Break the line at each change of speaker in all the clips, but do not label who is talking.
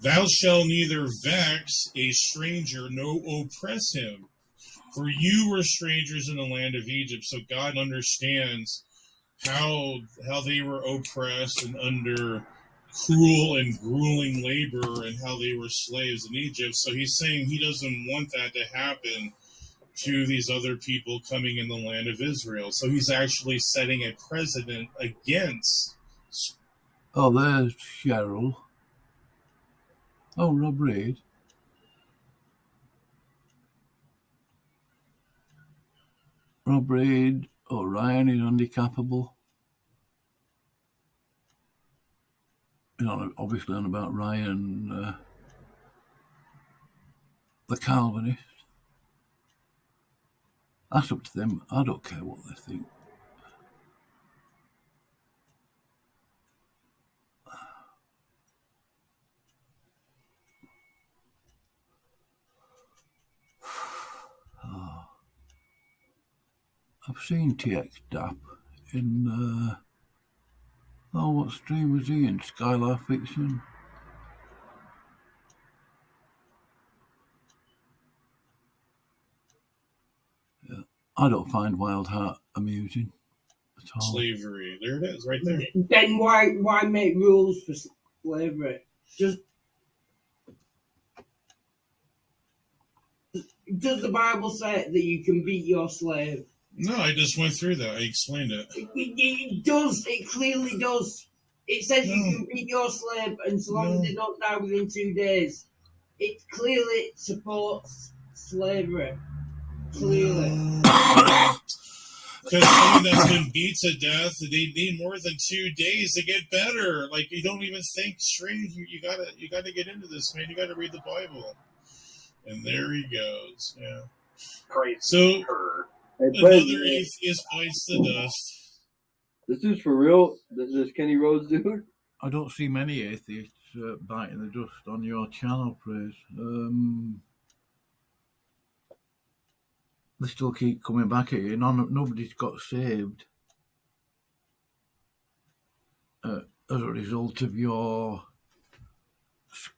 Thou shalt neither vex a stranger nor oppress him, for you were strangers in the land of Egypt. So God understands how they were oppressed and under cruel and grueling labor and how they were slaves in Egypt. So he's saying he doesn't want that to happen to these other people coming in the land of Israel. So he's actually setting a precedent against.
Oh, there's Cheryl. Oh, Rob Reed. Rob Reed. Oh, Ryan is undecappable. You know, obviously on about Ryan, the Calvinist. That's up to them. I don't care what they think. Oh. I've seen TX Dap in, what stream was he in? Skylar Fiction. Yeah. I don't find Wild Heart amusing at all.
Slavery. There it is, right there.
Then why make rules for slavery? Does the Bible say that you can beat your slave?
No, I just went through that. I explained it.
It does. It clearly does. It says you can beat your slave, and so long as they don't die within 2 days. It clearly supports slavery. Clearly.
Because someone that's been beat to death, they need more than 2 days to get better. Like, you don't even think straight. You gotta get into this, man. You gotta read the Bible. And there he goes. Yeah. So another atheist bites the dust.
This is for real. This Kenny Rhodes dude.
I don't see many atheists biting the dust on your channel, Praise. They still keep coming back at you. Nobody's got saved as a result of your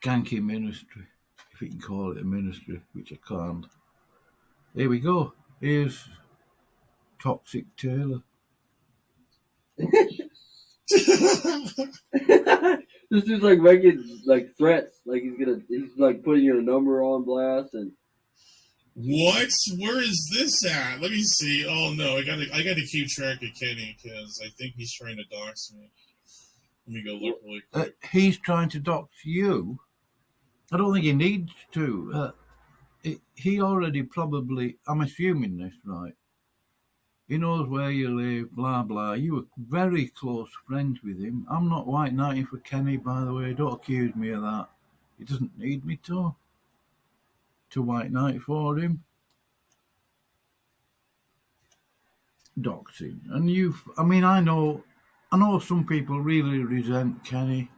skanky ministry, if you can call it a ministry, which I can't. Here we go. Here's Toxic Taylor.
This dude's like making like threats, like he's like putting your number on blast and.
What? Where is this at? Let me see. Oh no, I gotta keep track of Kenny because I think he's trying to dox me. Let me go look really quick.
He's trying to dox you. I don't think he needs to. He already probably. I'm assuming this, right? He knows where you live. Blah blah. You were very close friends with him. I'm not white knighting for Kenny, by the way. Don't accuse me of that. He doesn't need me to white knight for him. Doxing. And I know some people really resent Kenny.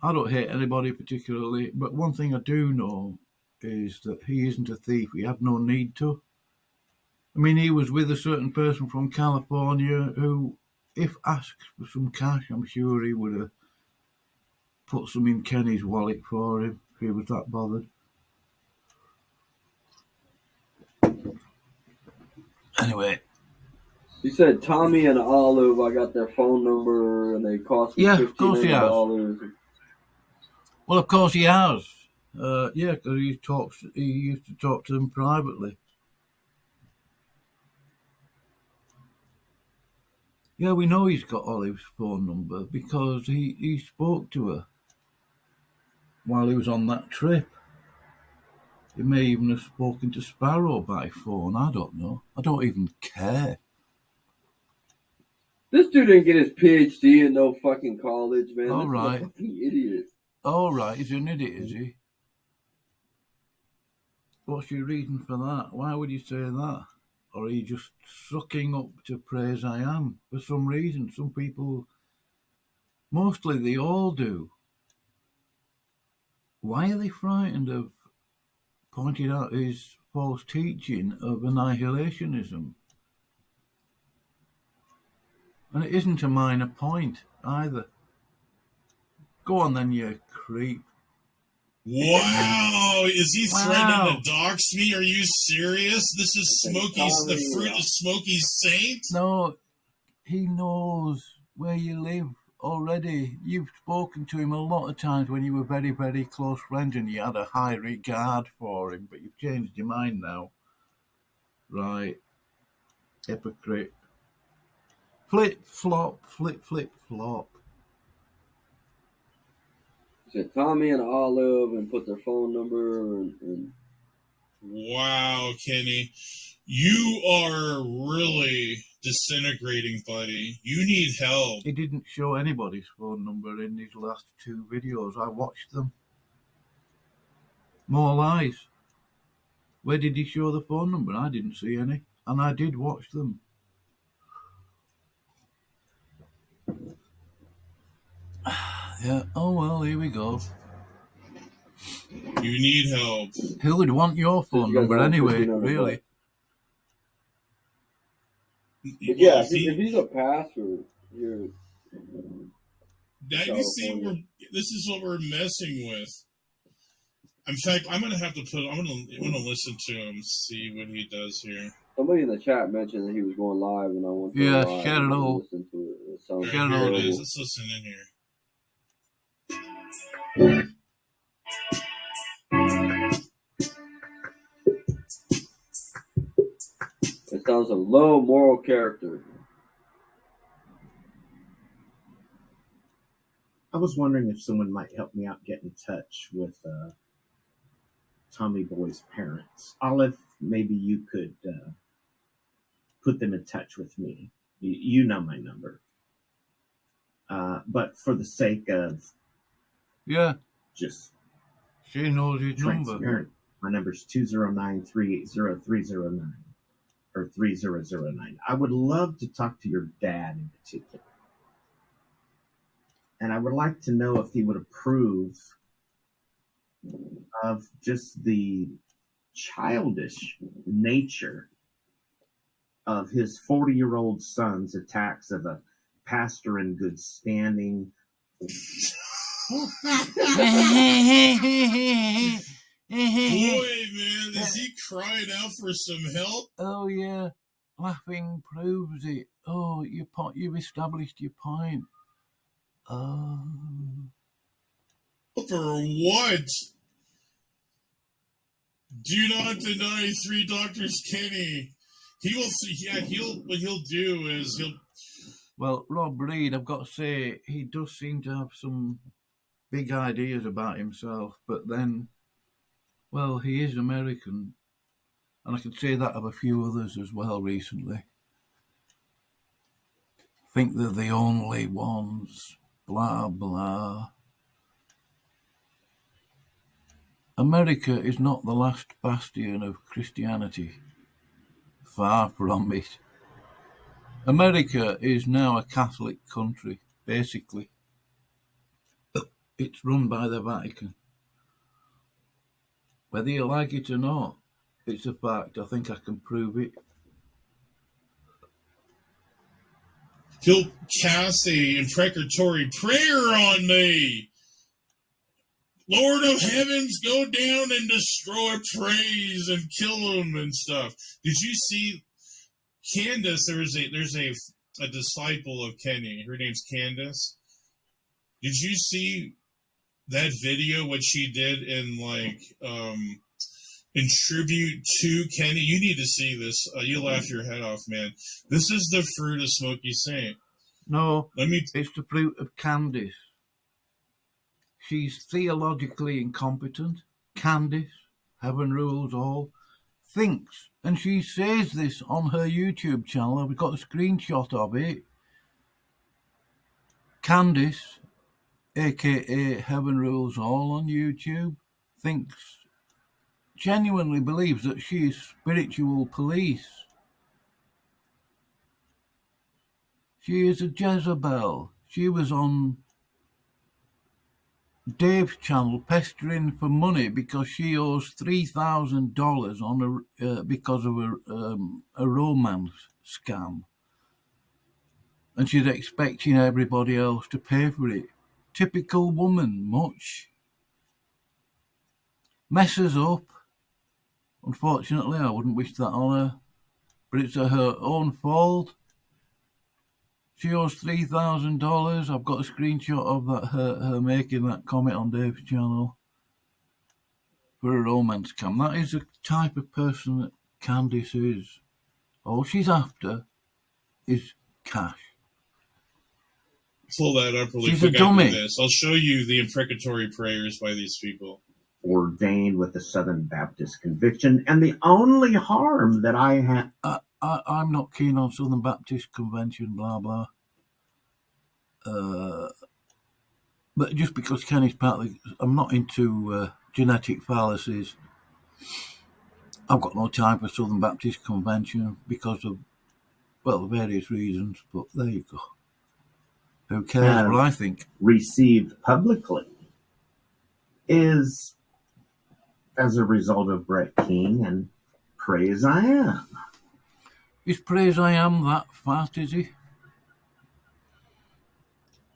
I don't hate anybody particularly, but one thing I do know is that he isn't a thief. He had no need to. I mean, he was with a certain person from California who, if asked for some cash, I'm sure he would have put some in Kenny's wallet for him if he was that bothered. Anyway.
He said Tommy and Olive, I got their phone number and they cost me $1,500.
Well, of course he has. Yeah, because he used to talk to them privately. Yeah, we know he's got Olive's phone number because he spoke to her while he was on that trip. He may even have spoken to Sparrow by phone. I don't know. I don't even care.
This dude didn't get his PhD in no fucking college, man.
All right.
This is a fucking idiot.
All right, he's an idiot, is he? What's your reason for that? Why would you say that? Or are you just sucking up to Praise I Am for some reason? Some people, mostly they all do. Why are they frightened of pointing out his false teaching of annihilationism? And it isn't a minor point either. Go on then, you creep.
Wow, is he
Wow.
threatening to dox me? Are you serious? This is Smokey's, the fruit of Smokey's saint?
No, he knows where you live already. You've spoken to him a lot of times when you were very, very close friends and you had a high regard for him, but you've changed your mind now. Right. Hypocrite. Flip, flop, flip, flip, flop.
He said Tommy and Olive and put their phone number and
Wow, Kenny. You are really disintegrating, buddy. You need help.
He didn't show anybody's phone number in his last 2 videos. I watched them. More lies. Where did he show the phone number? I didn't see any. And I did watch them. Yeah, oh well, here we go.
You need help.
Who would want your phone number anyway, really?
Yeah, if he's a pastor, you're...
Now you see, this is what we're messing with. In fact, I'm gonna listen to him, see what he does here.
Somebody in the chat mentioned that he was going live, and I want to
live. Share it all.
Listen to it. It sounds
Here it is. Let's listen in here.
It sounds a low moral character.
I was wondering if someone might help me out get in touch with Tommy Boy's parents. Olive, maybe you could put them in touch with me. You know my number. But for the sake of just
she knows his number.
My number is 209-380-309 or 3009. I would love to talk to your dad in particular. And I would like to know if he would approve of just the childish nature of his 40-year-old son's attacks of a pastor in good standing.
Boy, man, is he crying out for some help?
Oh, yeah. Laughing proves it. Oh, you've established your point.
For what? Do not deny 3 Doctors Kenny. He will see. Yeah, what he'll do is he'll.
Well, Rob Reed, I've got to say, he does seem to have some big ideas about himself, but then, well, he is American, and I can say that of a few others as well recently. Think they're the only ones. Blah, blah. America is not the last bastion of Christianity. Far from it. America is now a Catholic country, basically. It's run by the Vatican. Whether you like it or not, it's a fact. I think I can prove it.
He'll cast a imprecatory prayer on me. Lord of heavens, go down and destroy praise and kill him and stuff. Did you see Candace? There's a disciple of Kenny. Her name's Candace. Did you see that video? What she did in in tribute to Kenny? You need to see this. You'll laugh your head off, man. This is the fruit of Smokey Saint.
No, it's the fruit of Candace. She's theologically incompetent. Candace, heaven rules all, thinks, and she says this on her YouTube channel. I've got a screenshot of it. Candace, aka Heaven Rules All on YouTube, genuinely believes that she is spiritual police. She is a Jezebel. She was on Dave's channel pestering for money because she owes $3,000 on because of a romance scam, and she's expecting everybody else to pay for it. Typical woman, much. messes up. Unfortunately, I wouldn't wish that on her, but it's her own fault. She owes $3,000. I've got a screenshot of that her making that comment on Dave's channel for a romance cam. That is the type of person that Candice is. All she's after is cash.
Pull that up really
She's
quick
a dummy.
after this. I'll show you the imprecatory prayers by these people.
Ordained with the Southern Baptist conviction, and the only harm that I have.
I'm not keen on Southern Baptist Convention, blah, blah. But just because Kenny's part of the, I'm not into genetic fallacies. I've got no time for Southern Baptist Convention because of, well, various reasons, but there you go. Who cares what I think?
Received publicly is as a result of Brett King and Praise I Am.
Is Praise I Am that fat, is he?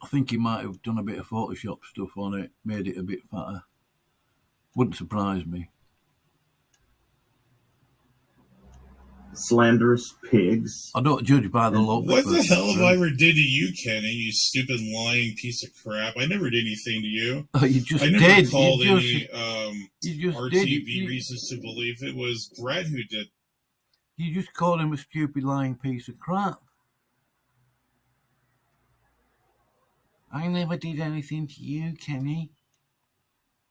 I think he might have done a bit of Photoshop stuff on it, made it a bit fatter. Wouldn't surprise me.
Slanderous pigs.
I don't judge by the looks.
What the hell have I ever did to you, Kenny? You stupid lying piece of crap! I never did anything to you.
You just
I never
did.
called
You
any
just
RTB
did.
reasons to believe it was Brett who did.
You just called him a stupid lying piece of crap. I never did anything to you, Kenny.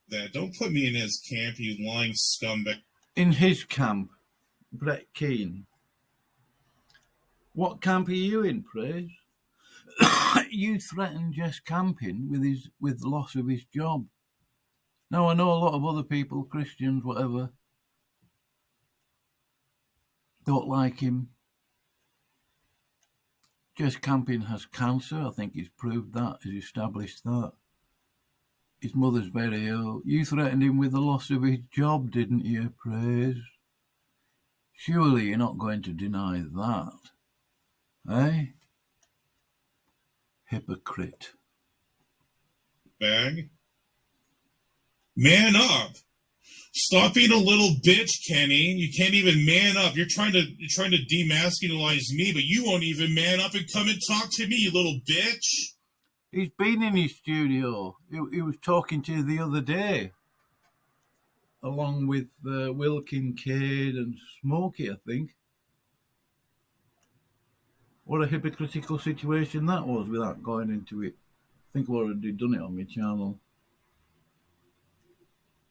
That don't put me in his camp, you lying scumbag.
In his camp, Brett Keane. What camp are you in, Praise? You threatened Jess Camping with the loss of his job. Now, I know a lot of other people, Christians, whatever, don't like him. Jess Camping has cancer. I think he's proved that, he's established that. His mother's very ill. You threatened him with the loss of his job, didn't you, Praise? Surely you're not going to deny that, eh? Hypocrite.
Bag. Man up. Stop being a little bitch, Kenny. You can't even man up. You're trying to demasculinize me, but you won't even man up and come and talk to me, you little bitch.
He's been in his studio. He was talking to you the other day, along with Will Kincaid and Smokey, I think. What a hypocritical situation that was without going into it. I think I've already done it on my channel.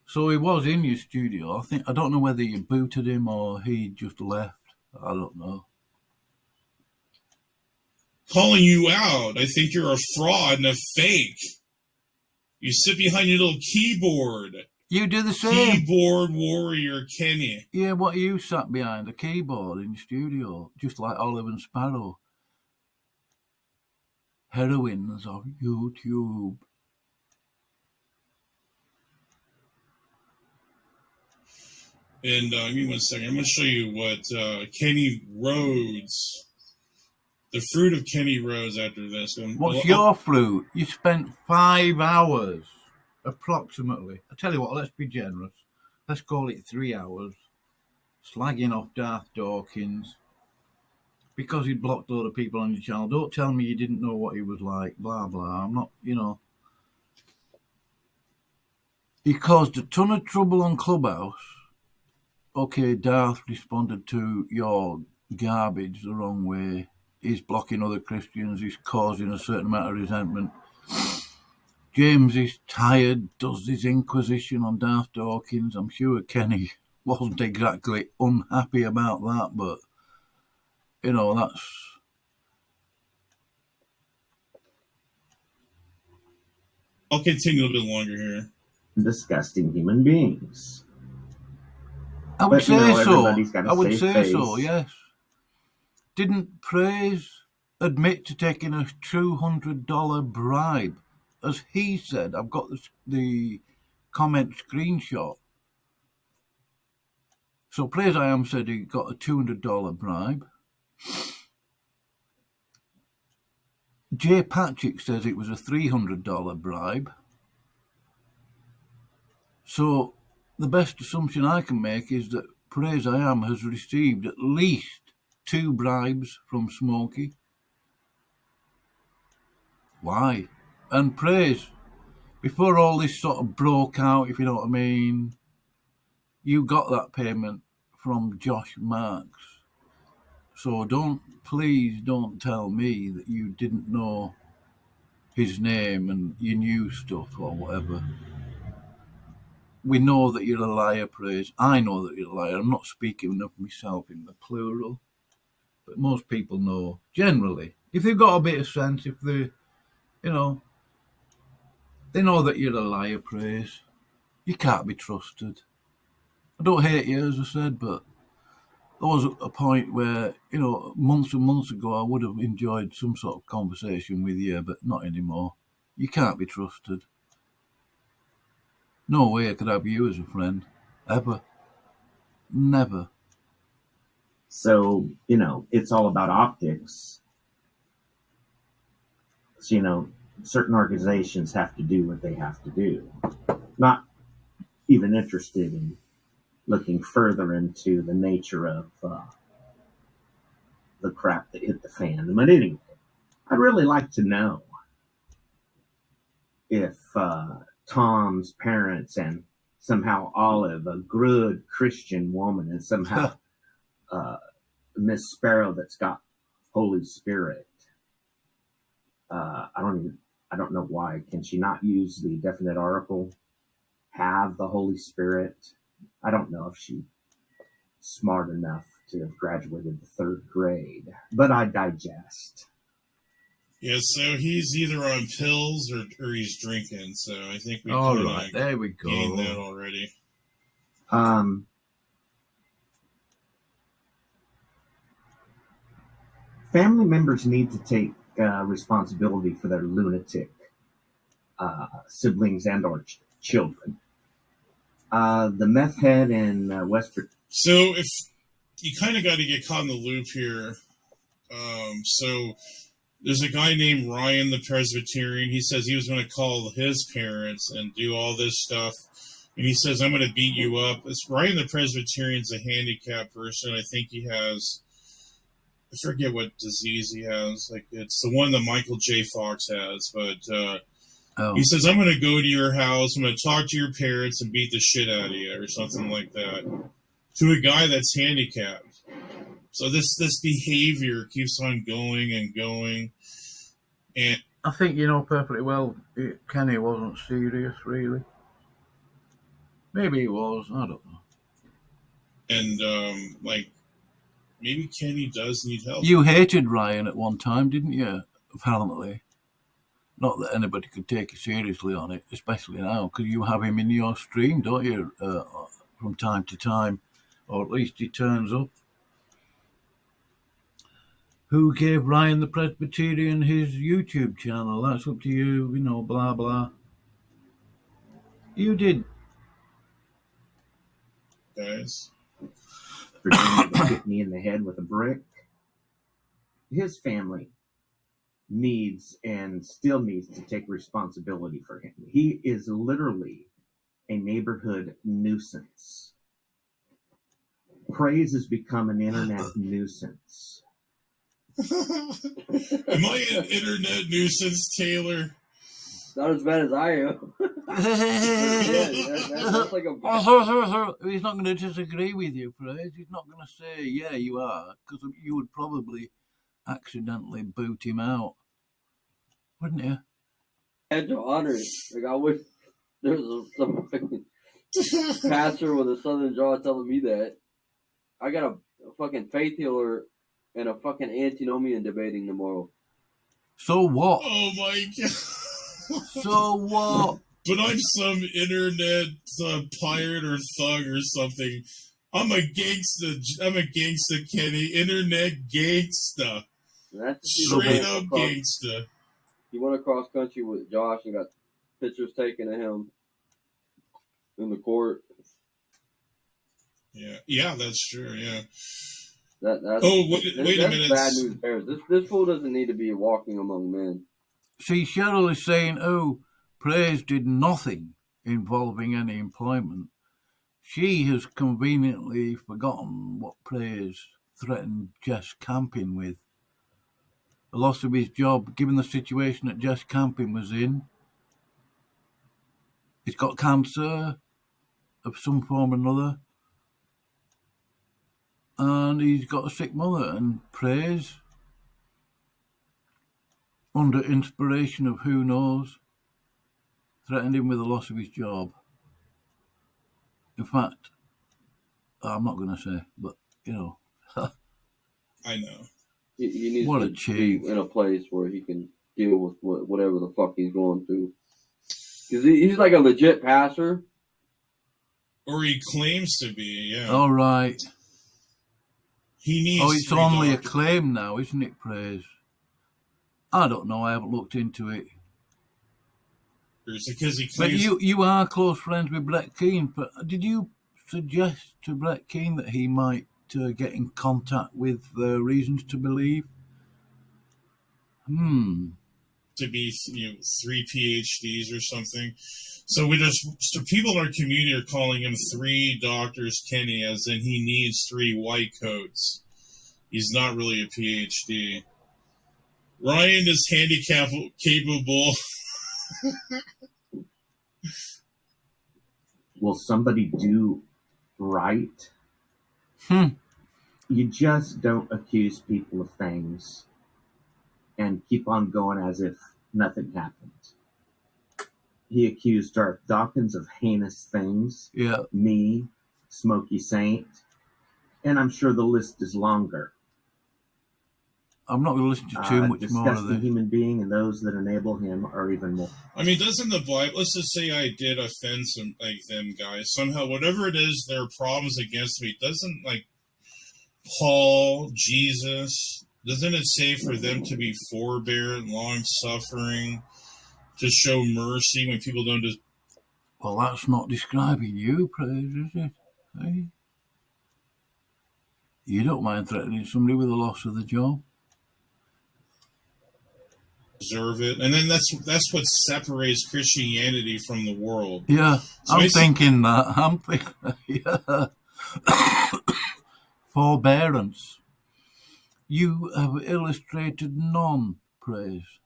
So he was in your studio. I don't know whether you booted him or he just left. I don't know.
Calling you out. I think you're a fraud and a fake. You sit behind your little keyboard.
You do the same.
Keyboard warrior, Kenny.
Yeah, what you sat behind a keyboard in your studio, just like Olive and Sparrow. Heroines of YouTube.
And give me 1 second. I'm going to show you what Kenny Rhodes, the fruit of Kenny Rhodes after this.
What's your fruit? You spent 5 hours, approximately. I tell you what, let's be generous. Let's call it 3 hours, slagging off Darth Dawkins because he blocked a lot of people on your channel. Don't tell me you didn't know what he was like, blah, blah. I'm not, He caused a ton of trouble on Clubhouse. Okay, Darth responded to your garbage the wrong way. He's blocking other Christians. He's causing a certain amount of resentment. James is tired, does his inquisition on Darth Dawkins. I'm sure Kenny wasn't exactly unhappy about that, but, that's...
I'll continue a little bit longer here.
Disgusting human beings.
I would say so.
I would say
so, yes. Didn't Praise admit to taking a $200 bribe? As he said, I've got the comment screenshot. So Praise I Am said he got a $200 bribe. Jay Patrick says it was a $300 bribe. So the best assumption I can make is that Praise I Am has received at least 2 bribes from Smokey. Why? And Praise, before all this sort of broke out, if you know what I mean, you got that payment from Josh Marks. So please don't tell me that you didn't know his name and you knew stuff or whatever. We know that you're a liar, Praise. I know that you're a liar. I'm not speaking of myself in the plural. But most people know, generally, if they've got a bit of sense, if they, you know, they know that you're a liar, Praise. You can't be trusted. I don't hate you, as I said, but there was a point where, you know, months and months ago, I would have enjoyed some sort of conversation with you, but not anymore. You can't be trusted. No way I could have you as a friend. Ever. Never.
So, you know, it's all about optics. So, you know, certain organizations have to do what they have to do. Not even interested in looking further into the nature of the crap that hit the fan. But anyway, I'd really like to know if Tom's parents and somehow Olive, a good Christian woman, and somehow Miss Sparrow that's got Holy Spirit. I don't know why. Can she not use the definite article? Have the Holy Spirit? I don't know if she's smart enough to have graduated the 3rd grade, but I digest.
Yeah, so he's either on pills or he's drinking. So I think we
there we go.
Gained that already.
Family members need to take responsibility for their lunatic siblings and or children. The meth head in West Virginia.
So if you kind of got to get caught in the loop here. So there's a guy named Ryan the Presbyterian. He says he was going to call his parents and do all this stuff. And he says, I'm going to beat you up. Ryan the Presbyterian's a handicapped person. I think he has, I forget what disease he has. Like it's the one that Michael J. Fox has. But he says, I'm going to go to your house. I'm going to talk to your parents and beat the shit out of you or something like that. To a guy that's handicapped. So this behavior keeps on going and going. And
I think you know perfectly well Kenny wasn't serious, really. Maybe he was, I don't know.
And maybe Kenny does need help.
You hated Ryan at one time, didn't you? Apparently. Not that anybody could take you seriously on it, especially now, because you have him in your stream, don't you, from time to time, or at least he turns up. Who gave Ryan the Presbyterian his YouTube channel? That's up to you, you know, blah, blah. You did.
Guys.
Virginia hit me in the head with a brick. His family needs and still needs to take responsibility for him. He is literally a neighborhood nuisance. Praise has become an internet nuisance.
Am I an internet nuisance, Taylor?
Not as bad as I am. That's like
He's not going to disagree with you, Praise. He's not going to say, yeah, you are, because you would probably accidentally boot him out, wouldn't you?
I had to honor it. Like, I wish there was some fucking pastor with a southern draw telling me that. I got a fucking faith healer and a fucking antinomian debating tomorrow.
So what?
Oh my god.
So what?
But I'm some internet pirate or thug or something. I'm a gangsta, Kenny. Internet gangsta. Straight up gangsta.
He went across country with Josh and got pictures taken of him in the court.
Yeah, that's true. Yeah.
That's
wait a minute.
Bad news bears. This fool doesn't need to be walking among men.
See, Cheryl is saying, Praise did nothing involving any employment. She has conveniently forgotten what Praise threatened Jess Camping with. The loss of his job, given the situation that Jess Camping was in. He's got cancer of some form or another. And he's got a sick mother, and Praise, under inspiration of who knows, threatened him with the loss of his job. In fact, I'm not going to say, but, you know.
I know.
He needs
What
to
a cheat.
be in a place where he can deal with whatever the fuck he's going through. Because he's like a legit pastor.
Or he claims to be, yeah.
All right.
He needs.
Oh, it's only a claim now, isn't it, Praise? I don't know. I haven't looked into it.
Because he
But
claims.
you are close friends with Brett Keane. But did you suggest to Brett Keane that he might get in contact with Reasons to Believe?
To be 3 PhDs or something. So people in our community are calling him 3 Doctors Kenny, as in he needs 3 white coats. He's not really a PhD. Ryan is handicap capable.
Will somebody do right? You just don't accuse people of things and keep on going as if nothing happened. He accused Darth Dawkins of heinous things.
Yeah.
Me, Smokey Saint, and I'm sure the list is longer.
I'm not going to listen to too much more of
Disgusting
this.
human being, and those that enable him are even more.
I mean, doesn't the Bible, let's just say I did offend some, them guys, somehow, whatever it is, their problems against me, doesn't, Paul, Jesus, doesn't it say for them to be forbearant, long-suffering, to show mercy when people don't just...
Well, that's not describing you, Praise, is it? Hey? You don't mind threatening somebody with the loss of the job?
Deserve it, and then that's what separates Christianity from the world.
Yeah,
so
I'm thinking that. Yeah. Forbearance. You have illustrated none, Praise.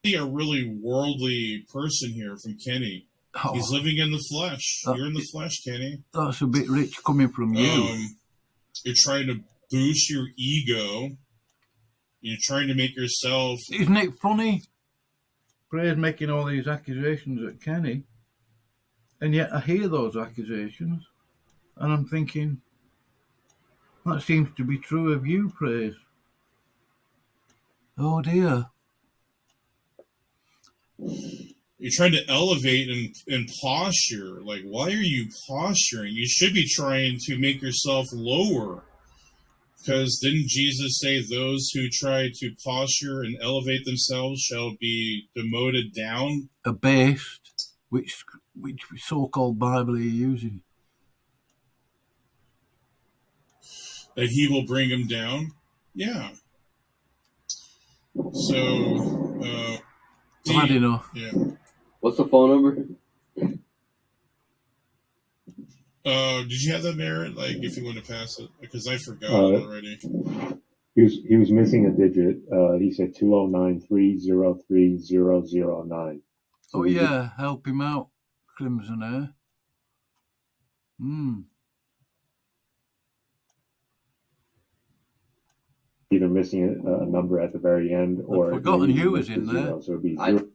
A really worldly person here from Kenny.
Oh,
he's living in the flesh. You're in the flesh, Kenny.
That's a bit rich coming from you.
You're trying to boost your ego. You're trying to make yourself...
Isn't it funny? Praise making all these accusations at Kenny, and yet I hear those accusations, and I'm thinking, that seems to be true of you, Praise. Oh dear.
You're trying to elevate and posture. Why are you posturing? You should be trying to make yourself lower. Because didn't Jesus say those who try to posture and elevate themselves shall be demoted down?
Abased, which so-called Bible are you using?
That he will bring them down? Yeah. So,
Bad enough.
Yeah.
What's the phone number?
Did you have that, Merritt? If you want to pass it, because I forgot it already.
He was missing a digit. He said 209-303-009.
Oh yeah, help him out, Crimson Air.
Either missing a number at the very end, or
I've forgotten who was in there.
So it'd be 0.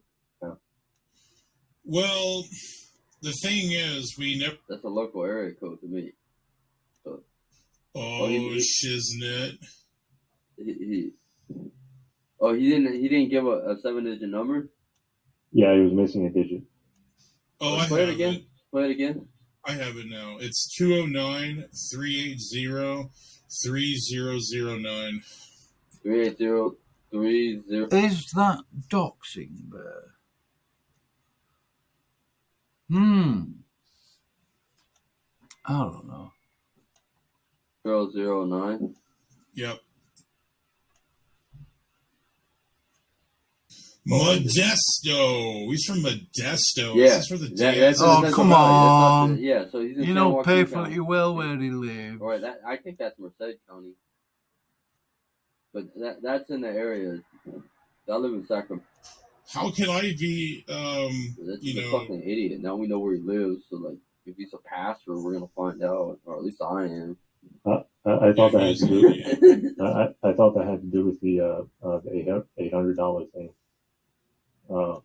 Well, the thing is, we never...
That's a local area code to me. So,
shiznit.
He didn't give a 7-digit number?
Yeah, he was missing a digit.
Oh, I
Play
have
it again.
it.
Play it again.
I have it now. It's 209-380-3009.
38030.
Is that doxing there? I don't know.
009.
Yep. Modesto. He's from Modesto.
Yeah.
Is this for the
That's
Oh,
in
come
Central Valley. That's not
on.
yeah, so he's in
You
San
know
Joaquin County.
perfectly well where he lives.
All right, I think that's Merced County. But that's in the area. I live in Sacramento.
How can I be,
That's
you
a
know,
fucking idiot. Now we know where he lives, so like, if he's a pastor, we're gonna find out, or at least I am.
I thought that had to do.
Yeah,
I thought that had to do with the $800 thing. But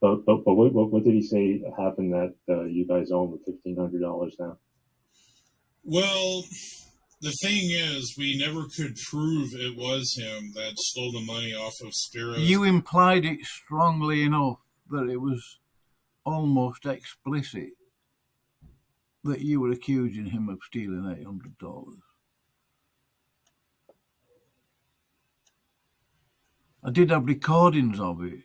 what did he say happened that you guys own with $1,500 now?
well, the thing is, we never could prove it was him that stole the money off of Spiros.
You implied it strongly enough that it was almost explicit that you were accusing him of stealing $800. I did have recordings of it,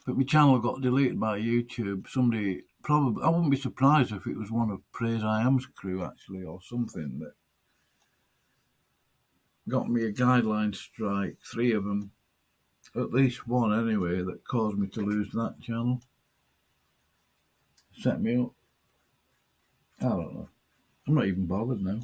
but my channel got deleted by YouTube. Somebody probably, I wouldn't be surprised if it was one of Praise I Am's crew actually, or something that got me a guideline strike, 3 of them, at least one anyway, that caused me to lose that channel. Set me up. I don't know. I'm not even bothered now.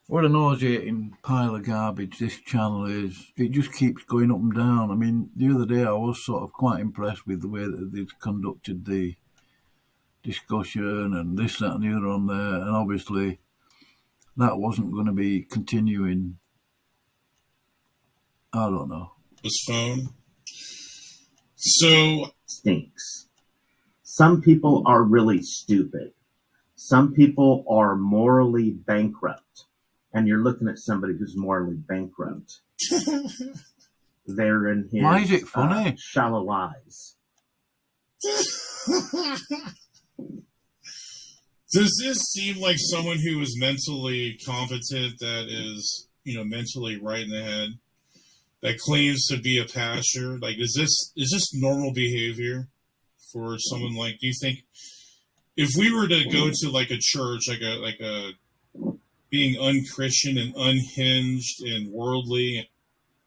What a nauseating pile of garbage this channel is. It just keeps going up and down. I mean, the other day I was sort of quite impressed with the way that they'd conducted the discussion and this, that and the other on there, and obviously that wasn't going to be continuing. I don't know.
His phone. So,
Stinks. Some people are really stupid. Some people are morally bankrupt. And you're looking at somebody who's morally bankrupt. They're in his
Why is it funny?
Shallow eyes.
does this seem like someone who is mentally competent, that is, mentally right in the head, that claims to be a pastor? Like, is this normal behavior for someone like? Do you think if we were to go to like a church, like a being unchristian and unhinged and worldly?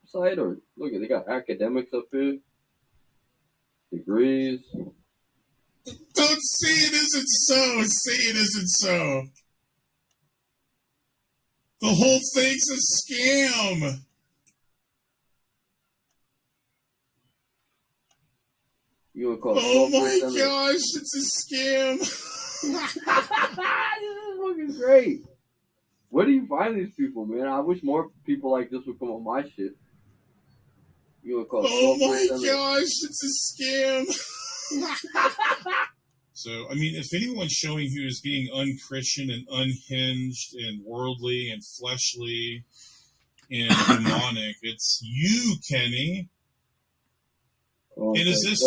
side, or look, they got academics up here, degrees.
Don't say it isn't so. Say it isn't so. The whole thing's a scam.
You would call
Oh
it
my gosh, it's a scam.
This is fucking great. Where do you find these people, man? I wish more people like this would come on my shit. You would call it
Oh my gosh, it's a scam. So, I mean, if anyone's showing who is being unchristian and unhinged and worldly and fleshly and demonic, it's you, Kenny.
Okay.
And is this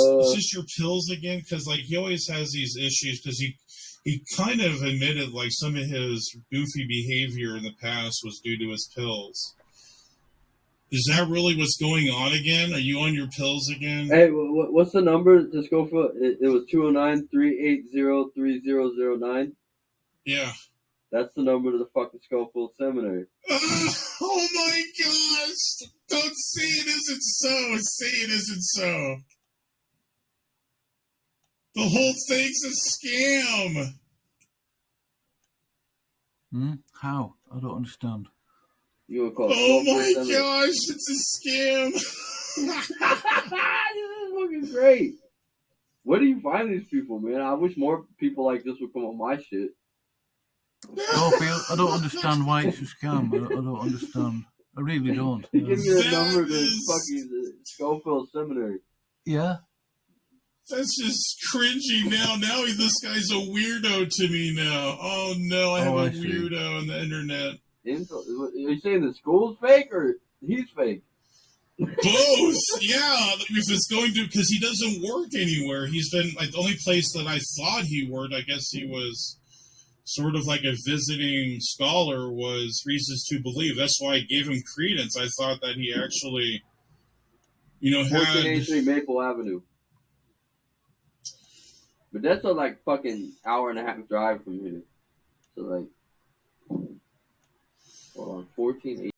your pills again? Because like he always has these issues because he kind of admitted like some of his goofy behavior in the past was due to his pills. Is that really what's going on again? Are you on your pills again?
Hey, what's the number to Schofield? It was 209-380-3009.
Yeah.
That's the number to the fucking Schofield Seminary.
Oh my gosh! Don't say it isn't so. Say it isn't so. The whole thing's a scam.
How? I don't understand.
You would call it
Oh my
Seminary.
gosh! It's a scam.
This is fucking great. Where do you find these people, man? I wish more people like this would come on my shit.
Schofield, I don't understand why it's a scam. I don't understand. I really don't.
He gave me the
That
number to
is-
fucking Schofield Seminary.
Yeah?
That's just cringy now. Now this guy's a weirdo to me now. Oh no, I have
Oh,
a
I see.
weirdo on the internet.
Are you saying the school's fake or he's fake?
Both, yeah. If it's going to, because he doesn't work anywhere. He's been like the only place that I thought he worked. I guess he was sort of like a visiting scholar. Was Reasons to Believe. That's why I gave him credence. I thought that he actually,
1483
had.
Maple Avenue. But that's a like fucking hour and a half drive from here. So like, hold on, 1480.